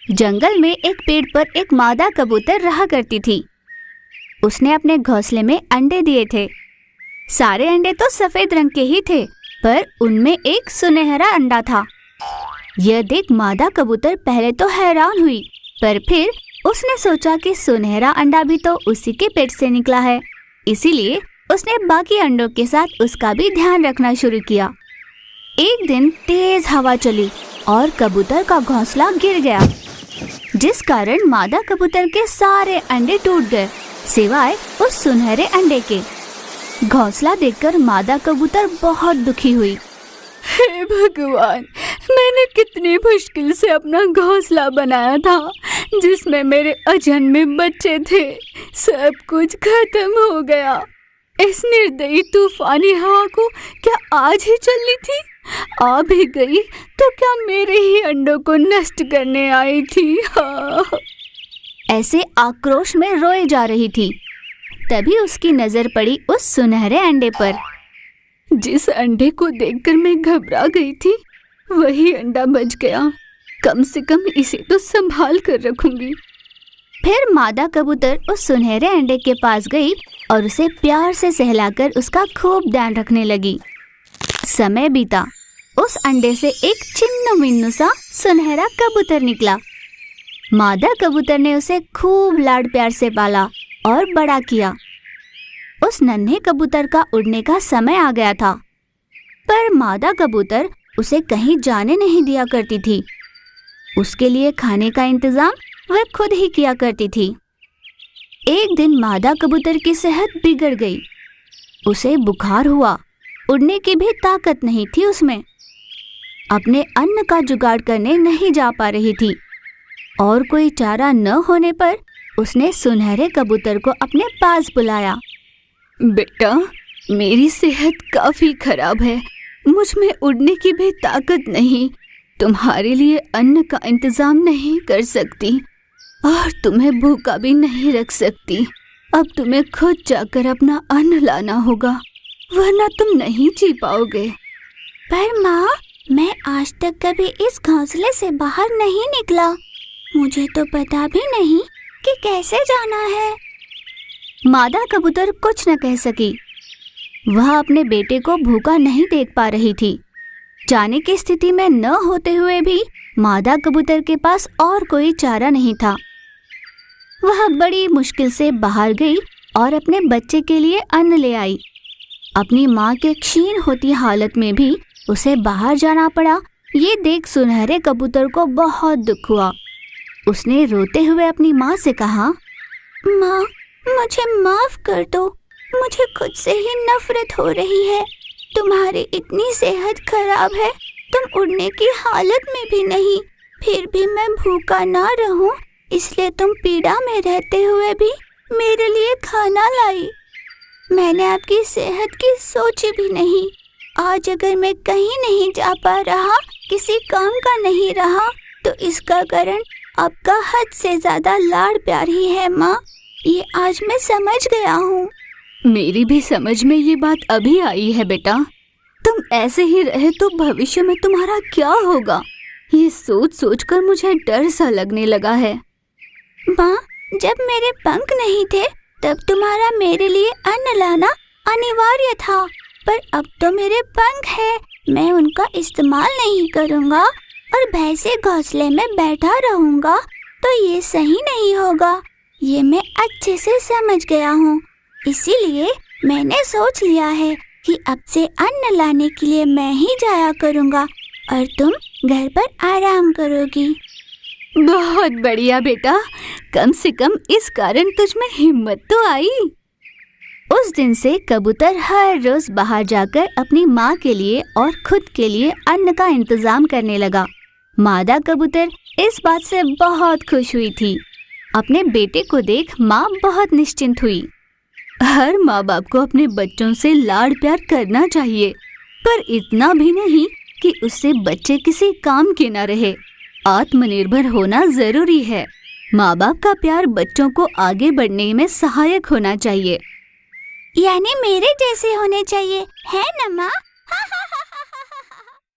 जंगल में एक पेड़ पर एक मादा कबूतर रहा करती थी। उसने अपने घोंसले में अंडे दिए थे। सारे अंडे तो सफेद रंग के ही थे, पर उनमें एक सुनहरा अंडा था। यह देख मादा कबूतर पहले तो हैरान हुई, पर फिर उसने सोचा कि सुनहरा अंडा भी तो उसी के पेट से निकला है, इसीलिए उसने बाकी अंडों के साथ उसका भी ध्यान रखना शुरू किया। एक दिन तेज हवा चली और कबूतर का घोंसला गिर गया, जिस कारण मादा कबूतर के सारे अंडे टूट गए, सिवाय उस सुनहरे अंडे के। घोंसला देखकर मादा कबूतर बहुत दुखी हुई। हे भगवान, मैंने कितनी मुश्किल से अपना घोंसला बनाया था, जिसमें मेरे अजन्मे बच्चे थे। सब कुछ खत्म हो गया। इस निर्दयी तूफानी हवा को क्या आज ही चलनी थी? आ भी गई तो क्या मेरे ही अंडों को नष्ट करने आई थी? ऐसे आक्रोश में रोए जा रही थी। तभी उसकी नजर पड़ी उस सुनहरे अंडे पर। जिस अंडे को देखकर मैं घबरा गई थी, वही अंडा बच गया। कम से कम इसे तो संभाल कर रखूंगी। फिर मादा कबूतर उस सुनहरे अंडे के पास गई और उसे प्यार से सहलाकर उसका खूब ध्यान रखने लगी। समय बीता। उस अंडे से एक चिन्नु मिन्नु सा सुनहरा कबूतर निकला। मादा कबूतर ने उसे खूब लाड प्यार से पाला और बड़ा किया। उस नन्हे कबूतर का उड़ने का समय आ गया था, पर मादा कबूतर उसे कहीं जाने नहीं दिया करती थी। उसके लिए खाने का इंतजाम वह खुद ही किया करती थी। एक दिन मादा कबूतर की सेहत बिगड़ गई। उसे बुखार हुआ। उड़ने की भी ताकत नहीं थी उसमें। अपने अन्न का जुगाड़ करने नहीं जा पा रही थी और कोई चारा न होने पर उसने सुनहरे कबूतर को अपने पास बुलाया। बेटा, मेरी सेहत काफी खराब है। मुझ में उड़ने की भी ताकत नहीं। तुम्हारे लिए अन्न का इंतजाम नहीं कर सकती और तुम्हें भूखा भी नहीं रख सकती। अब तुम्हें खुद जाकर अपना अन्न लाना होगा, वरना तुम नहीं जी पाओगे। पर माँ, मैं आज तक कभी इस घोंसले से बाहर नहीं निकला। मुझे तो पता भी नहीं कि कैसे जाना है। मादा कबूतर कुछ न कह सकी। वह अपने बेटे को भूखा नहीं देख पा रही थी। जाने की स्थिति में न होते हुए भी मादा कबूतर के पास और कोई चारा नहीं था। वह बड़ी मुश्किल से बाहर गई और अपने बच्चे के लिए अन्न ले आई। अपनी माँ के क्षीण होती हालत में भी उसे बाहर जाना पड़ा। ये देख सुनहरे कबूतर को बहुत दुख हुआ। उसने रोते हुए अपनी माँ से कहा, माँ, मुझे माफ कर दो। मुझे खुद से ही नफरत हो रही है। तुम्हारी इतनी सेहत खराब है, तुम उड़ने की हालत में भी नहीं, फिर भी मैं भूखा ना रहूं, इसलिए तुम पीड़ा में रहते हुए भी मेरे लिए खाना लाई। मैंने आपकी सेहत की सोची भी नहीं। आज अगर मैं कहीं नहीं जा पा रहा, किसी काम का नहीं रहा, तो इसका कारण आपका हद से ज्यादा लाड़ प्यार ही है माँ। ये आज मैं समझ गया हूँ। मेरी भी समझ में ये बात अभी आई है बेटा। तुम ऐसे ही रहे तो भविष्य में तुम्हारा क्या होगा, ये सोच सोच कर मुझे डर सा लगने लगा है। माँ, जब मेरे पंख नहीं थे तब तुम्हारा मेरे लिए अन्न लाना अनिवार्य था, पर अब तो मेरे पंख है, मैं उनका इस्तेमाल नहीं करूँगा और भैंसे घोंसले में बैठा रहूँगा, तो ये सही नहीं होगा। ये मैं अच्छे से समझ गया हूँ। इसीलिए मैंने सोच लिया है कि अब से अन्न लाने के लिए मैं ही जाया करूँगा और तुम घर पर आराम करोगी। बहुत बढ़िया बेटा, कम से कम इस कारण तुझ में हिम्मत तो आई। उस दिन से कबूतर हर रोज बाहर जाकर अपनी माँ के लिए और खुद के लिए अन्न का इंतजाम करने लगा। मादा कबूतर इस बात से बहुत खुश हुई थी। अपने बेटे को देख माँ बहुत निश्चिंत हुई। हर माँ बाप को अपने बच्चों से लाड़ प्यार करना चाहिए, पर इतना भी नहीं कि उससे बच्चे किसी काम के न रहे। आत्मनिर्भर होना जरूरी है। माँ बाप का प्यार बच्चों को आगे बढ़ने में सहायक होना चाहिए। यानी मेरे जैसे होने चाहिए, है ना माँ?